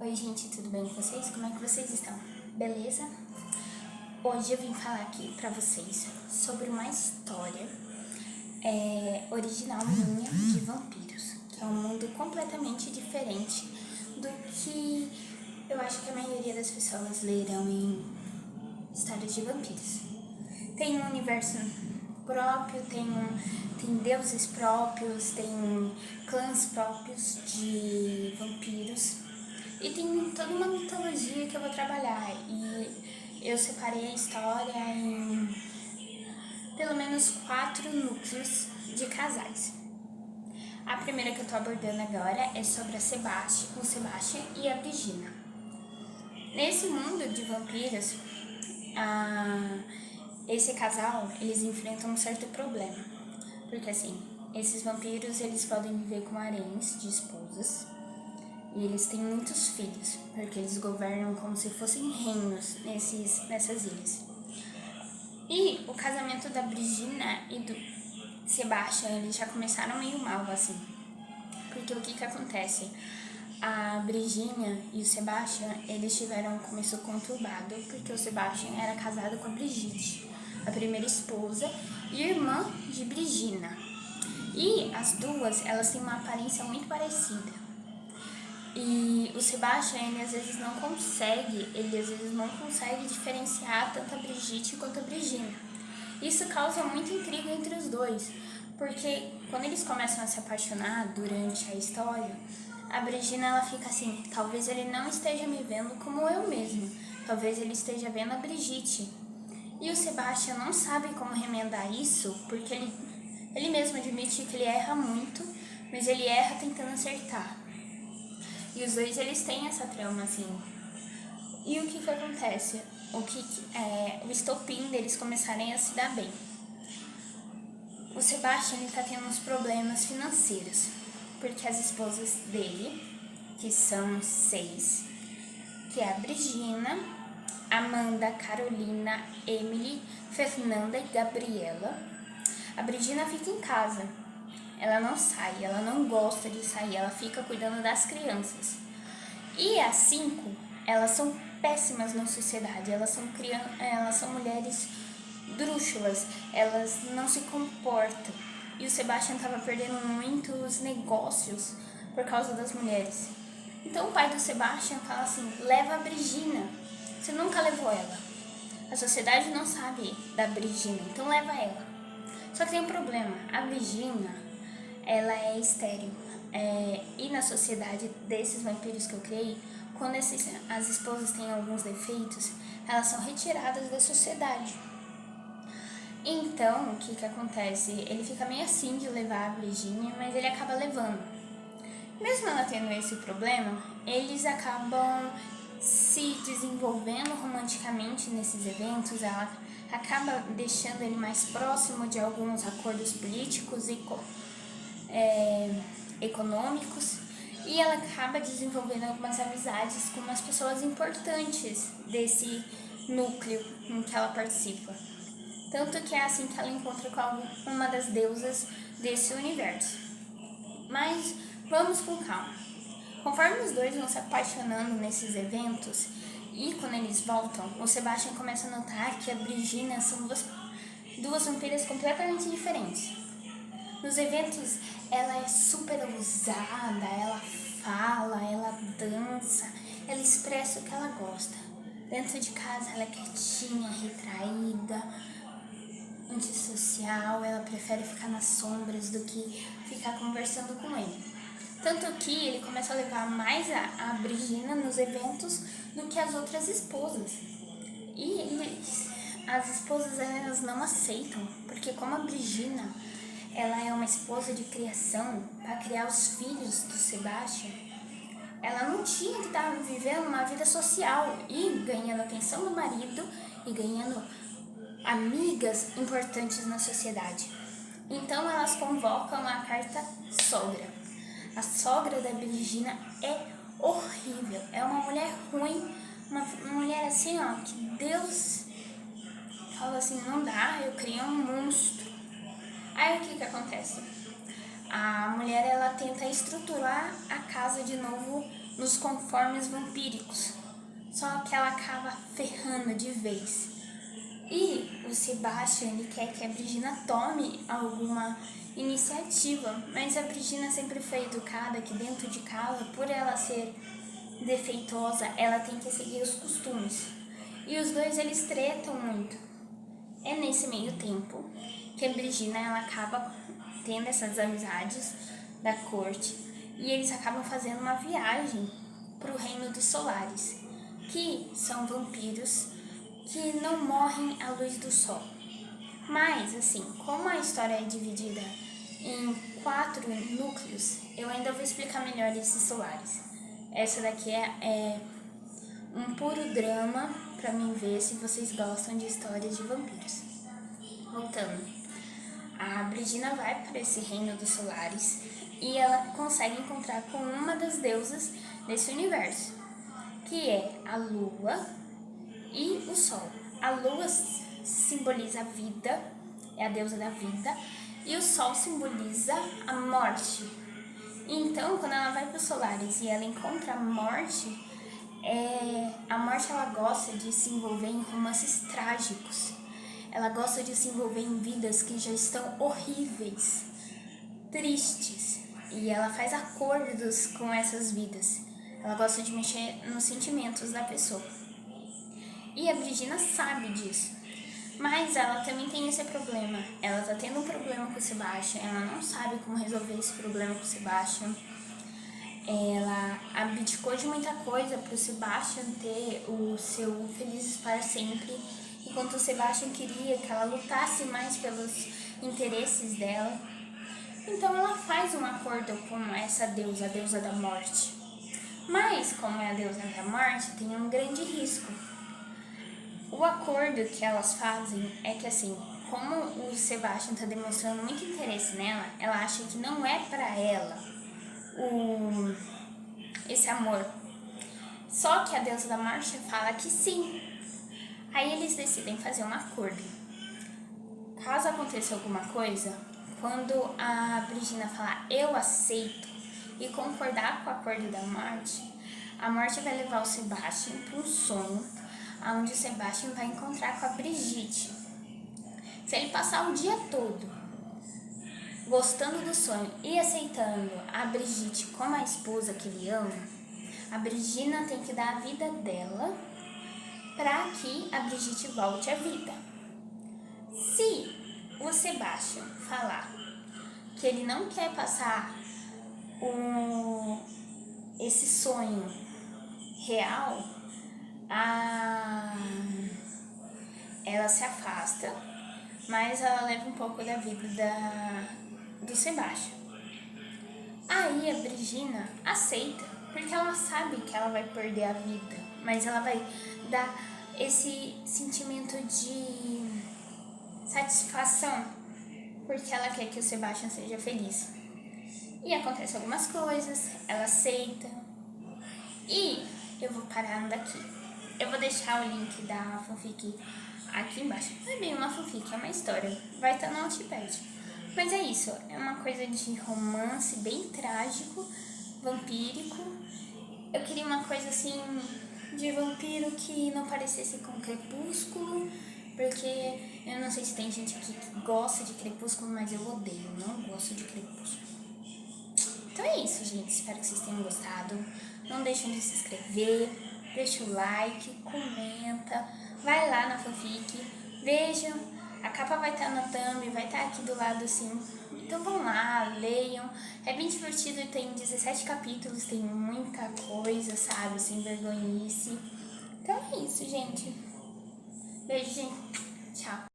Oi gente, tudo bem com vocês? Como é que vocês estão? Beleza? Hoje eu vim falar aqui pra vocês sobre uma história original minha de vampiros, que é um mundo completamente diferente do que eu acho que a maioria das pessoas lerão em histórias de vampiros. Tem um universo próprio, tem deuses próprios, tem clãs próprios de vampiros. E tem toda uma mitologia que eu vou trabalhar. E eu separei a história em pelo menos 4 núcleos de casais. A primeira que eu tô abordando agora é sobre o Sebastian e a Brigina. Nesse mundo de vampiros, esse casal, eles enfrentam um certo problema. Porque assim, esses vampiros, eles podem viver com haréns de esposas. E eles têm muitos filhos, porque eles governam como se fossem reinos nessas ilhas. E o casamento da Brigina e do Sebastian, eles já começaram meio mal, assim. Porque o que acontece? A Brigina e o Sebastian, eles tiveram um começo conturbado, porque o Sebastian era casado com a Brigitte, a primeira esposa e irmã de Brigina. E as duas, elas têm uma aparência muito parecida. E o Sebastian, ele às vezes não consegue diferenciar tanto a Brigitte quanto a Brigina. Isso causa muita intriga entre os dois, porque quando eles começam a se apaixonar durante a história, a Brigina, ela fica assim, talvez ele não esteja me vendo como eu mesma, talvez ele esteja vendo a Brigitte. E o Sebastian não sabe como remendar isso, porque ele mesmo admite que ele erra muito, mas ele erra tentando acertar. E os dois, eles têm essa trama, assim. E o que acontece? O estopim deles começarem a se dar bem. O Sebastian, ele tá tendo uns problemas financeiros, porque as esposas dele, que são 6, que é a Brigina, Amanda, Carolina, Emily, Fernanda e Gabriela. A Brigina fica em casa. Ela não sai, ela não gosta de sair, ela fica cuidando das crianças. E as 5, elas são péssimas na sociedade, elas são mulheres drúxulas, elas não se comportam. E o Sebastian estava perdendo muitos negócios por causa das mulheres. Então o pai do Sebastian fala assim, leva a Brigina, você nunca levou ela. A sociedade não sabe da Brigina, então leva ela. Só que tem um problema, a Brigina, ela é estéril. E na sociedade desses vampiros que eu criei, quando as esposas têm alguns defeitos, elas são retiradas da sociedade. Então, o que acontece? Ele fica meio assim de levar a Brigina, mas ele acaba levando. Mesmo ela tendo esse problema, eles acabam se desenvolvendo romanticamente nesses eventos, ela acaba deixando ele mais próximo de alguns acordos políticos e econômicos, e ela acaba desenvolvendo algumas amizades com umas pessoas importantes desse núcleo em que ela participa. Tanto que é assim que ela encontra com uma das deusas desse universo. Mas vamos com calma. Conforme os dois vão se apaixonando nesses eventos, e quando eles voltam, o Sebastian começa a notar que a Brigina são duas vampiras completamente diferentes. Nos eventos, ela é super ousada, ela fala, ela dança, ela expressa o que ela gosta. Dentro de casa, ela é quietinha, retraída, antissocial, ela prefere ficar nas sombras do que ficar conversando com ele. Tanto que ele começa a levar mais a Brigina nos eventos do que as outras esposas. E as esposas, elas não aceitam, porque como a Brigina, ela é uma esposa de criação para criar os filhos do Sebastian, ela não tinha que estar vivendo uma vida social e ganhando a atenção do marido e ganhando amigas importantes na sociedade. Então elas convocam a carta sogra. A sogra da Brigina é horrível, é uma mulher ruim, uma mulher assim, ó, que Deus fala assim, não dá, eu criei um monstro. Aí o que acontece? A mulher, ela tenta estruturar a casa de novo nos conformes vampíricos. Só que ela acaba ferrando de vez. E o Sebastian, ele quer que a Brigina tome alguma iniciativa, mas a Brigina sempre foi educada que dentro de casa, por ela ser defeituosa, ela tem que seguir os costumes. E os dois, eles tretam muito. É nesse meio tempo que a Brigina, ela acaba tendo essas amizades da corte e eles acabam fazendo uma viagem para o reino dos Solares, que são vampiros que não morrem à luz do sol. Mas, assim, como a história é dividida em 4 núcleos, eu ainda vou explicar melhor esses Solares. Essa daqui é um puro drama pra mim ver se vocês gostam de histórias de vampiros. Voltando, a Brigina vai para esse reino dos Solares e ela consegue encontrar com uma das deusas desse universo, que é a Lua e o Sol. A Lua simboliza a vida, é a deusa da vida, e o Sol simboliza a morte. Então, quando ela vai para os Solares e ela encontra a morte ela gosta de se envolver em romances trágicos. Ela gosta de se envolver em vidas que já estão horríveis, tristes, e ela faz acordos com essas vidas. Ela gosta de mexer nos sentimentos da pessoa. E a Brigina sabe disso. Mas ela também tem esse problema. Ela tá tendo um problema com o Sebastian. Ela não sabe como resolver esse problema com o Sebastian. Ela abdicou de muita coisa pro Sebastian ter o seu Felizes para Sempre. Enquanto o Sebastian queria que ela lutasse mais pelos interesses dela. Então ela faz um acordo com essa deusa, a deusa da morte. Mas, como é a deusa da morte, tem um grande risco. O acordo que elas fazem é que, assim, como o Sebastian tá demonstrando muito interesse nela, ela acha que não é pra ela esse amor. Só que a deusa da morte fala que sim. Aí eles decidem fazer um acordo. Caso aconteça alguma coisa, quando a Brigina falar eu aceito e concordar com o acordo da morte, a morte vai levar o Sebastian para um sonho, onde o Sebastian vai encontrar com a Brigitte. Se ele passar o dia todo gostando do sonho e aceitando a Brigitte como a esposa que ele ama, a Brigina tem que dar a vida dela para que a Brigitte volte à vida. Se o Sebastian falar que ele não quer passar esse sonho real, ela se afasta, mas ela leva um pouco da vida do Sebastian. Aí a Brigina aceita, porque ela sabe que ela vai perder a vida, mas ela vai dar esse sentimento de satisfação, porque ela quer que o Sebastian seja feliz. E acontece algumas coisas, ela aceita. E eu vou parar daqui. Eu vou deixar o link da fanfic aqui embaixo. Não é bem uma fanfic, é uma história. Vai estar no Wattpad. Mas é isso, é uma coisa de romance bem trágico, vampírico. Eu queria uma coisa assim de vampiro que não parecesse com Crepúsculo, porque eu não sei se tem gente aqui que gosta de Crepúsculo, mas eu odeio, não gosto de Crepúsculo. Então é isso, gente. Espero que vocês tenham gostado. Não deixem de se inscrever, deixa o like, comenta, vai lá na fanfic, vejam. A capa vai estar na thumb, vai estar aqui do lado assim. Então vão lá, leiam. É bem divertido, tem 17 capítulos, tem muita coisa, sabe? Sem vergonhice. Então é isso, gente. Beijo, gente. Tchau.